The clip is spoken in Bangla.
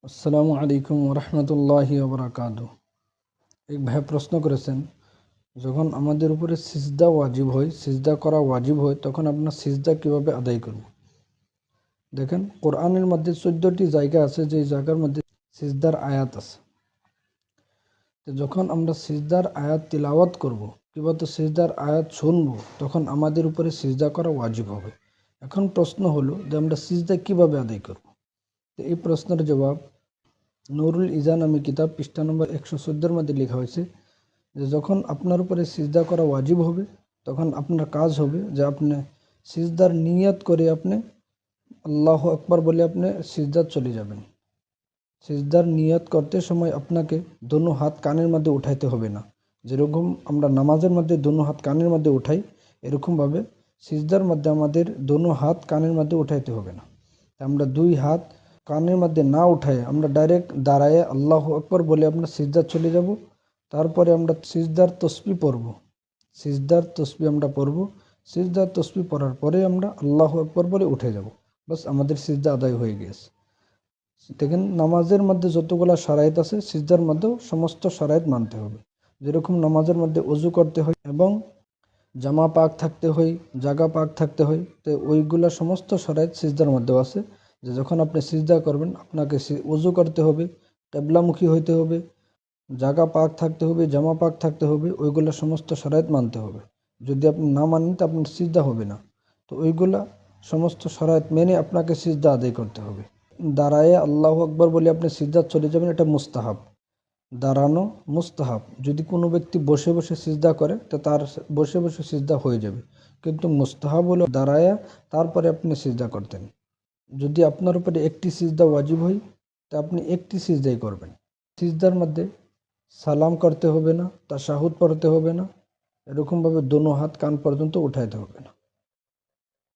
আসসালামু আলাইকুম রহমতুল্লাহি ওবরাকাতু। এক ভাই প্রশ্ন করেছেন, যখন আমাদের উপরে সিজদা ওয়াজিব হয়, সিজদা করা ওয়াজিব হয়, তখন আপনার সিজদা কিভাবে আদায় করব? দেখেন, কোরআনের মধ্যে 14টি জায়গা আছে, যে জায়গার মধ্যে সিজদার আয়াত আছে। তো যখন আমরা সিজদার আয়াত তিলাওয়াত করব কিংবা তো সিজদার আয়াত শুনব, তখন আমাদের উপরে সিজদা করা ওয়াজিব হবে। এখন প্রশ্ন হলো যে আমরা সিজদা কিভাবে আদায় করব? তো এই প্রশ্নের জবাব নুরুল ইজা নামে কিতাব পৃষ্ঠা নম্বর 114 মধ্যে লেখা হয়েছে যে যখন আপনার উপরে সিজদা করা ওয়াজিব হবে, তখন আপনার কাজ হবে যে আপনি সিজদার নিয়ত করে আপনি আল্লাহু আকবার বলে আপনি সিজদার চলে যাবেন। সিজদার নিয়ত করতে সময় আপনাকে দোনো হাত কানের মধ্যে উঠাইতে হবে না। যেরকম আমরা নামাজের মধ্যে দোনো হাত কানের মধ্যে উঠাই, এরকমভাবে সিজদার মধ্যে আমাদের দোনো হাত কানের মধ্যে উঠাইতে হবে না। আমরা দুই হাত কানের মধ্যে না উঠায় আমরা ডাইরেক্ট দাঁড়ায় আল্লাহু আকবার বলে আমরা সিজদার চলে যাব। তারপরে আমরা সিজদার তসবিহ পড়ব। সিজদার তসবিহ আমরা পড়ব। সিজদার তসবিহ পড়ার পরে আমরা আল্লাহু আকবার বলে উঠে যাব। বাস, আমাদের সিজদা আদায় হয়ে গিয়েছে। দেখেন, নামাজের মধ্যে যতগুলা শারাইত আছে, সিজদার মধ্যেও সমস্ত শারাইত মানতে হবে। যেরকম নামাজের মধ্যে ওযু করতে হয় এবং জামা পাক থাকতে হয়, জাগা পাক থাকতে হয়, তো ওইগুলা সমস্ত শারাইত সিজদার মধ্যেও আছে। যে যখন আপনি সিজদা করবেন, আপনাকে ওযু করতে হবে, কেবলামুখী হইতে হবে, জাগা পাক থাকতে হবে, জামা পাক থাকতে হবে, ওইগুলা সমস্ত শারাইত মানতে হবে। যদি আপনি না মানেন তো আপনার সিজদা হবে না। তো ওইগুলা সমস্ত শারাইত মেনে আপনাকে সিজদা আদায় করতে হবে। দাঁড়ায়ে আল্লাহু আকবার বলে আপনি সিজদাত চলে যাবেন, এটা মুস্তাহাব। দাঁড়ানো মুস্তাহাব। যদি কোনো ব্যক্তি বসে বসে সিজদা করে তো তার বসে বসে সিজদা হয়ে যাবে, কিন্তু মুস্তাহাব হলো দাঁড়ায়া তারপরে আপনি সিজদা করতেন। যদি আপনার উপরে একটি সিজদা ওয়াজিব হয়, তা আপনি একটি সিজদাই করবেন। সিজদার মধ্যে সালাম করতে হবে না, তাশাহুদ পড়তে হবে না, এরকমভাবে দোনো হাত কান পর্যন্ত উঠাইতে হবে না।